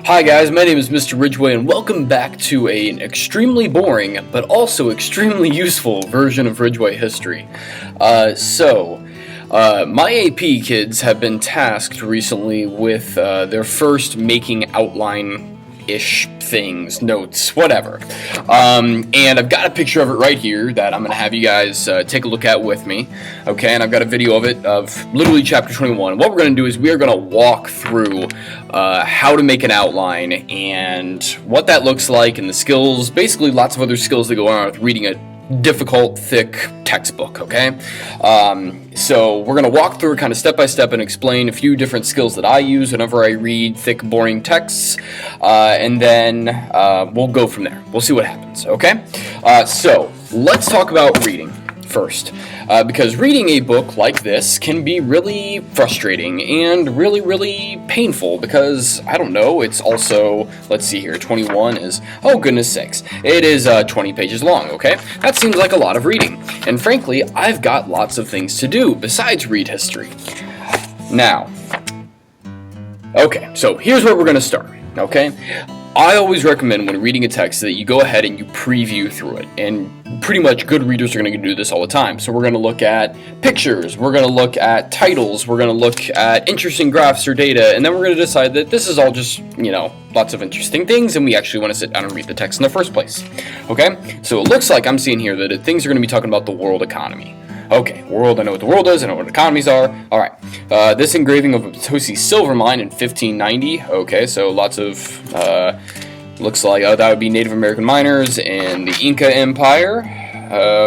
Hi guys, my name is Mr. Ridgway and welcome back to an extremely boring but also extremely useful version of Ridgway history. My AP kids have been tasked recently with their first making outline-ish things, notes, whatever. And I've got a picture of it right here that I'm going to have you guys take a look at with me. Okay, and I've got a video of it, of literally chapter 21. What we're going to do is we are going to walk through how to make an outline and what that looks like and the skills, basically lots of other skills that go on with reading a difficult, thick textbook, okay? So we're going to walk through it kind of step by step and explain a few different skills that I use whenever I read thick, boring texts, and then we'll go from there. We'll see what happens, okay? So let's talk about reading first, because reading a book like this can be really frustrating and really painful because, I don't know, it's also, let's see here, 21 is, oh goodness sakes, it is 20 pages long, okay? That seems like a lot of reading, and frankly, I've got lots of things to do besides read history. Now, okay, so here's where we're going to start, okay? I always recommend when reading a text that you go ahead and you preview through it, and pretty much good readers are going to do this all the time. So we're going to look at pictures, we're going to look at titles, we're going to look at interesting graphs or data, and then we're going to decide that this is all just, you know, lots of interesting things, and we actually want to sit down and read the text in the first place. Okay? So it looks like I'm seeing here that things are going to be talking about the world economy. Okay, world, I know what the world is, I know what economies are. Alright, this engraving of a Potosi silver mine in 1590. Okay, so lots of, looks like, that would be Native American miners in the Inca Empire.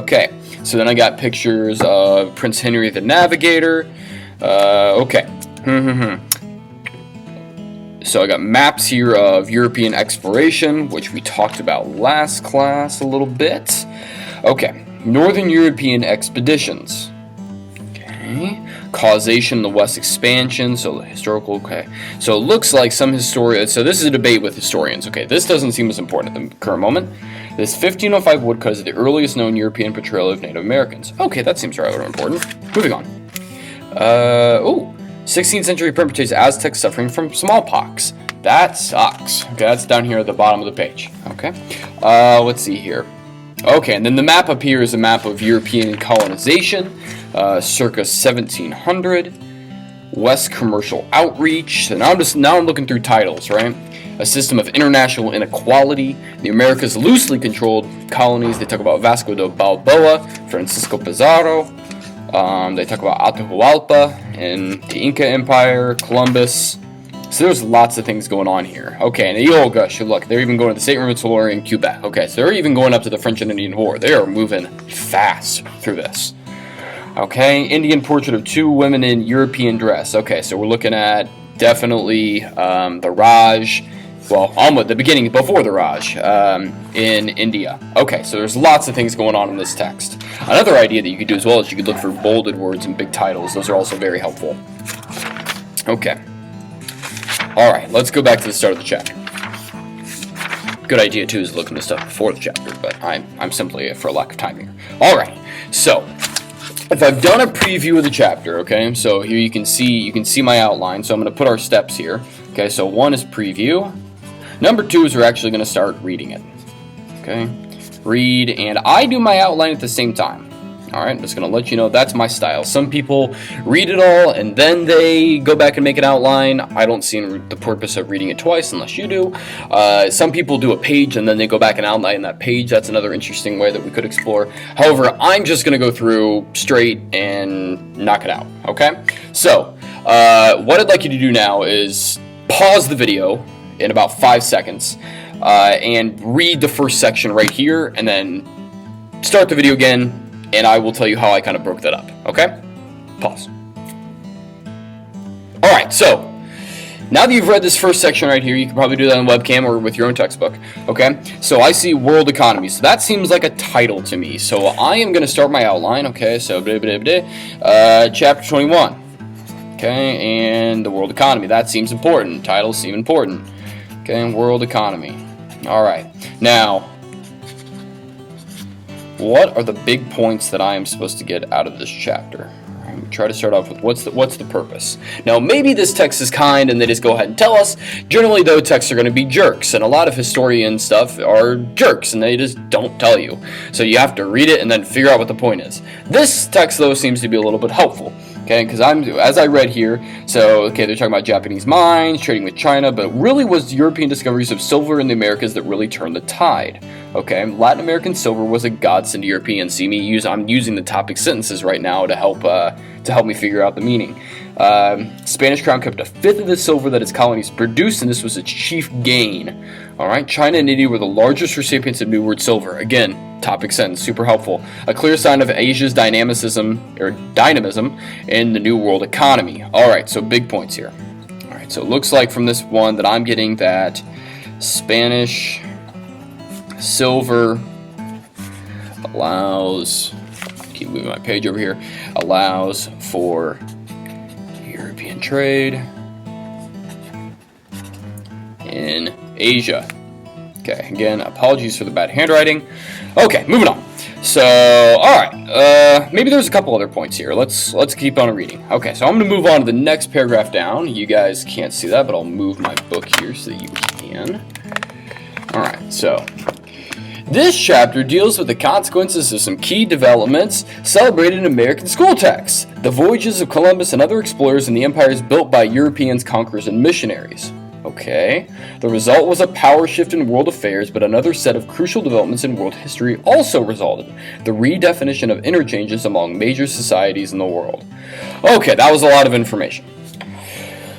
Okay, so then I got pictures of Prince Henry the Navigator. Okay. So I got maps here of European exploration, which we talked about last class a little bit. Okay. Northern European expeditions. Okay. Causation, the West expansion, so the historical, okay. So it looks like some historians, so this is a debate with historians, okay. This doesn't seem as important at the current moment. This 1505 woodcut is the earliest known European portrayal of Native Americans. Okay, that seems rather important. Moving on. 16th century perpetrates Aztecs suffering from smallpox. That sucks. Okay, that's down here at the bottom of the page. Okay. Let's see here. Okay, and then the map up here is a map of European colonization, circa 1700, West commercial outreach. So now I'm looking through titles, right? A system of international inequality, the Americas loosely controlled colonies. They talk about Vasco da Balboa, Francisco Pizarro. They talk about Atahualpa and the Inca Empire, Columbus. So there's lots of things going on here. Okay, and oh gosh, look, they're even going to the St. Remitz in Quebec. Okay, so they're even going up to the French and Indian War. They are moving fast through this. Okay, Indian portrait of two women in European dress. Okay, so we're looking at definitely the Raj, well, almost the beginning, before the Raj, in India. Okay, so there's lots of things going on in this text. Another idea that you could do as well is you could look for bolded words and big titles. Those are also very helpful. Okay. Alright, let's go back to the start of the chapter. Good idea, too, is looking at stuff before the chapter, but I'm simply for a lack of time here. Alright, so, if I've done a preview of the chapter, okay, so here you can see my outline, so I'm going to put our steps here. Okay, so 1 is preview. Number 2 is we're actually going to start reading it. Okay, read, and I do my outline at the same time. Alright, I'm just going to let you know that's my style. Some people read it all and then they go back and make an outline. I don't see the purpose of reading it twice unless you do. Some people do a page and then they go back and outline that page. That's another interesting way that we could explore. However, I'm just going to go through straight and knock it out. Okay? So, what I'd like you to do now is pause the video in about 5 seconds and read the first section right here and then start the video again. And I will tell you how I kind of broke that up, okay? Pause. Alright, so, now that you've read this first section right here, you can probably do that on webcam or with your own textbook, okay? So I see world economy, so that seems like a title to me. So I am going to start my outline, okay? So, chapter 21, okay? And the world economy, that seems important. Titles seem important, okay? World economy. Alright, now, what are the big points that I am supposed to get out of this chapter? Try to start off with what's the purpose. Now, maybe this text is kind and they just go ahead and tell us. Generally, though, texts are going to be jerks, and a lot of historian stuff are jerks, and they just don't tell you. So you have to read it and then figure out what the point is. This text, though, seems to be a little bit helpful. Okay, because as I read here, so okay, they're talking about Japanese mines, trading with China, but really was European discoveries of silver in the Americas that really turned the tide. Okay, Latin American silver was a godsend to Europeans. I'm using the topic sentences right now to help me figure out the meaning. Spanish crown kept a fifth of the silver that its colonies produced, and this was its chief gain. All right, China and India were the largest recipients of New World silver. Again, topic sentence, super helpful. A clear sign of Asia's dynamism in the New World economy. All right, so big points here. All right, so it looks like from this one that I'm getting that Spanish silver allows, keep moving my page over here, allows for European trade in Asia. Okay, again, apologies for the bad handwriting. Okay, moving on. So, alright, maybe there's a couple other points here. Let's keep on reading. Okay, so I'm going to move on to the next paragraph down. You guys can't see that, but I'll move my book here so that you can. Alright, so this chapter deals with the consequences of some key developments celebrated in American school texts. The voyages of Columbus and other explorers in the empires built by Europeans, conquerors, and missionaries. Okay, the result was a power shift in world affairs, but another set of crucial developments in world history also resulted. The redefinition of interchanges among major societies in the world. Okay, that was a lot of information.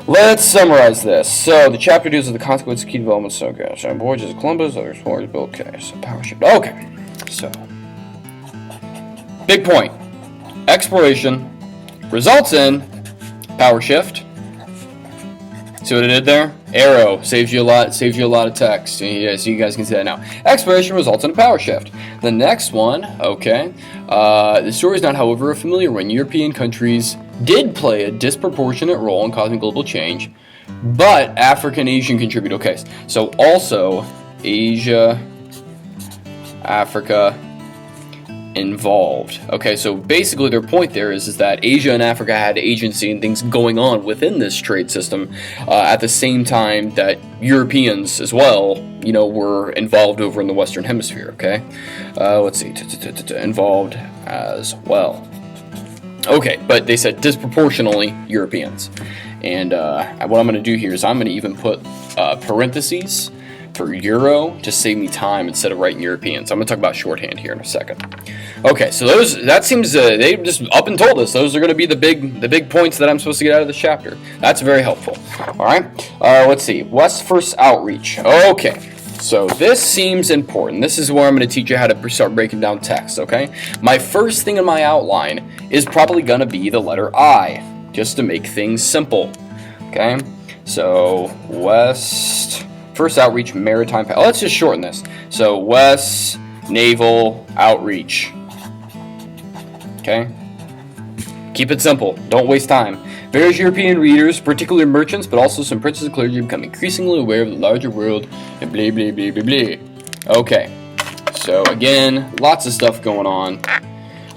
Let's summarize this. So, the chapter deals with the consequences of key developments. Okay, so voyages of Columbus, other explorers built. Okay, so power shift. Okay, so big point. Exploration results in power shift. See what I did there? Arrow saves you a lot of text. Yeah, so you guys can see that now. Exploration results in a power shift. The next one, okay. The story is not, however, a familiar one. European countries did play a disproportionate role in causing global change, but Africa and Asian contribute. Okay, so also Asia, Africa involved. Okay, so basically their point there is that Asia and Africa had agency and things going on within this trade system at the same time that Europeans as well, were involved over in the Western Hemisphere. Okay, let's see, involved as well. Okay, but they said disproportionately Europeans. And what I'm going to do here is I'm going to even put parentheses for Euro to save me time instead of writing European. So I'm going to talk about shorthand here in a second. Okay, so that seems they just up and told us those are going to be the big points that I'm supposed to get out of this chapter. That's very helpful. All right, let's see. West first outreach. Okay, so this seems important. This is where I'm going to teach you how to start breaking down text. Okay, my first thing in my outline is probably going to be the letter I, just to make things simple. Okay, so West first outreach maritime. Let's just shorten this. So West naval outreach. Okay, keep it simple. Don't waste time. Various European readers, particularly merchants, but also some princes and clergy, become increasingly aware of the larger world and blah blah blah blah blah. Okay, so again, lots of stuff going on.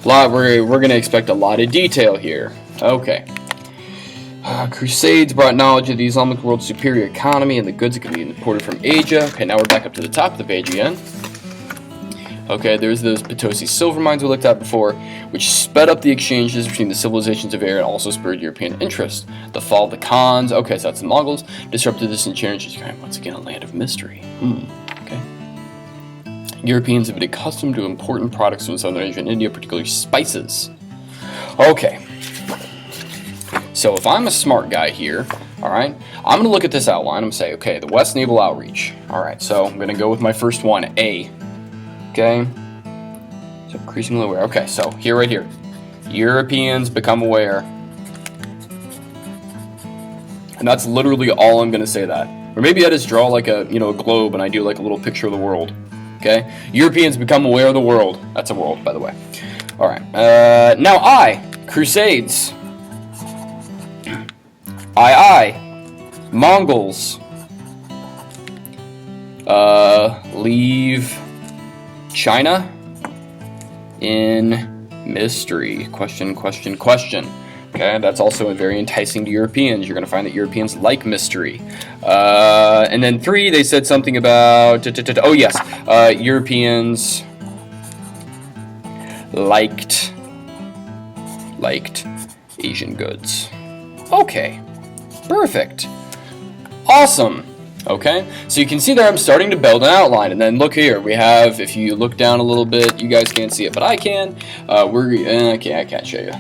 We're going to expect a lot of detail here. Okay. Crusades brought knowledge of the Islamic world's superior economy and the goods that could be imported from Asia. Okay, now we're back up to the top of the page again. Okay, there's those Potosi silver mines we looked at before, which sped up the exchanges between the civilizations of area and also spurred European interest. The fall of the Khans, okay, so that's the Mongols, disrupted this enchanted, once again, a land of mystery. Okay. Europeans have been accustomed to important products from Southern Asia and India, particularly spices. Okay. So if I'm a smart guy here, all right, I'm going to look at this outline. I'm going to say, okay, the West Naval Outreach. All right, so I'm going to go with my first one, A. Okay, so increasingly aware. Okay, so right here, Europeans become aware. And that's literally all I'm going to say that. Or maybe I just draw like a globe and I do like a little picture of the world. Okay, Europeans become aware of the world. That's a world, by the way. All right, now I, Crusades. Mongols. Leave China in Mystery. Question, question, question. Okay, that's also very enticing to Europeans. You're going to find that Europeans like mystery. And then 3, they said something about... Oh, yes. Europeans liked Asian goods. Okay. Perfect. Awesome. Okay, so you can see there I'm starting to build an outline, and then look here, we have, if you look down a little bit, you guys can't see it, but I can. I can't show you.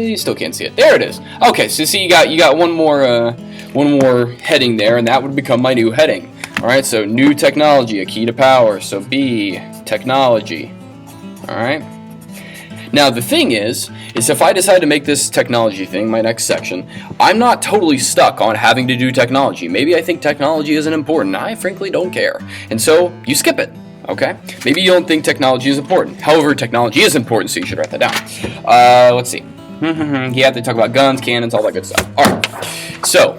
You still can't see it. There it is. Okay, so see, you got one more heading there, and that would become my new heading. All right, so new technology, a key to power. So B, technology. All right. Now the thing is if I decide to make this technology thing my next section, I'm not totally stuck on having to do technology. Maybe I think technology isn't important. I frankly don't care. And so you skip it, okay? Maybe you don't think technology is important. However, technology is important, so you should write that down. Let's see. Yeah, they talk about guns, cannons, all that good stuff. All right. So,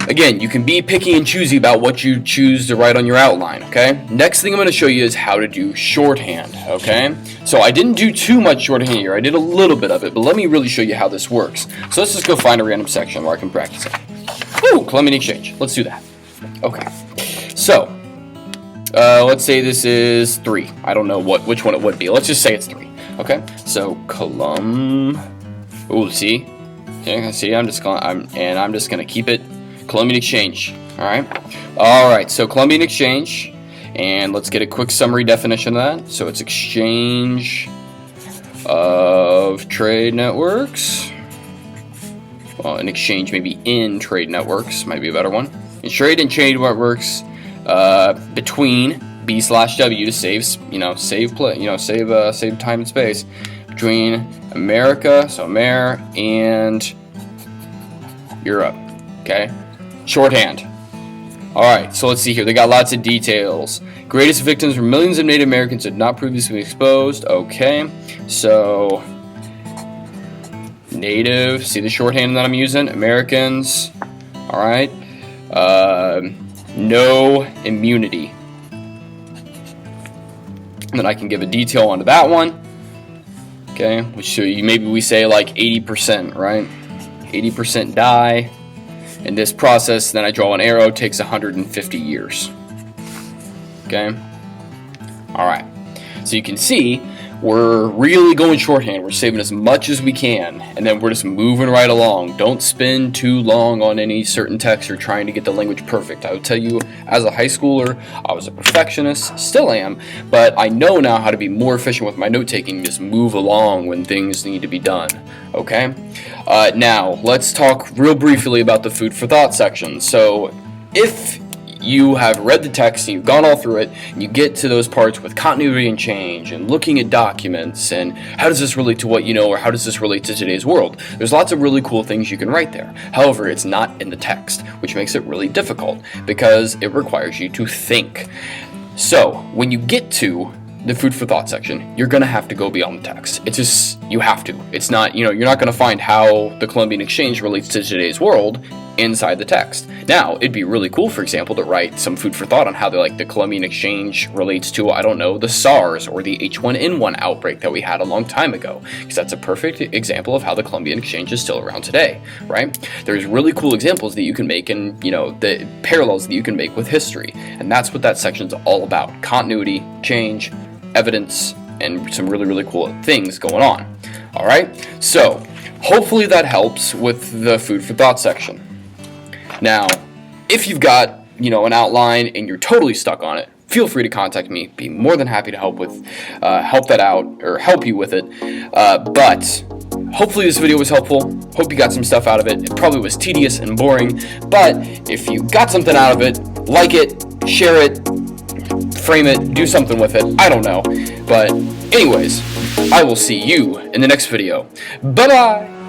again, you can be picky and choosy about what you choose to write on your outline, okay? Next thing I'm going to show you is how to do shorthand, okay? So I didn't do too much shorthand here. I did a little bit of it, but let me really show you how this works. So let's just go find a random section where I can practice it. Ooh, Colombian exchange. Let's do that. Okay. So, let's say this is 3. I don't know which one it would be. Let's just say it's 3, okay? So, Ooh, see? Okay, see, I'm just gonna keep it Colombian exchange. Alright, so Colombian exchange, and let's get a quick summary definition of that. So it's exchange of trade networks. Well, an exchange maybe in trade networks might be a better one. Trade networks between B/W to save time and space, between America, so Amer, and Europe. Okay. Shorthand. Alright, so let's see here. They got lots of details. Greatest victims were millions of Native Americans who had not previously been exposed. Okay, so Native, see the shorthand that I'm using? Americans. Alright. No immunity. And then I can give a detail onto that one. Okay, which so maybe we say like 80%, right? 80% die. In this process, then I draw an arrow, takes 150 years. Okay? Alright. So you can see, we're really going shorthand. We're saving as much as we can, and then we're just moving right along. Don't spend too long on any certain text or trying to get the language perfect. I would tell you, as a high schooler, I was a perfectionist, still am, but I know now how to be more efficient with my note-taking, just move along when things need to be done. Okay? Now, let's talk real briefly about the food for thought section. So, if you have read the text and you've gone all through it, and you get to those parts with continuity and change and looking at documents and how does this relate to what you know, or how does this relate to today's world, there's lots of really cool things you can write there. However, it's not in the text, which makes it really difficult because it requires you to think. So when you get to the food for thought section, you're gonna have to go beyond the text. It's just, you have to. It's not, you're not gonna find how the Colombian exchange relates to today's world inside the text. Now, it'd be really cool, for example, to write some food for thought on how the Colombian exchange relates to, I don't know, the SARS or the H1N1 outbreak that we had a long time ago, because that's a perfect example of how the Colombian exchange is still around today, right? There's really cool examples that you can make, and the parallels that you can make with history, and that's what that section's all about. Continuity, change, evidence, and some really, really cool things going on. Alright, so hopefully that helps with the food for thought section. Now, if you've got, an outline and you're totally stuck on it, feel free to contact me. Be more than happy to help that out, or help you with it. But hopefully this video was helpful. Hope you got some stuff out of it. It probably was tedious and boring, but if you got something out of it, like it, share it, frame it, do something with it. I don't know. But anyways, I will see you in the next video. Bye-bye!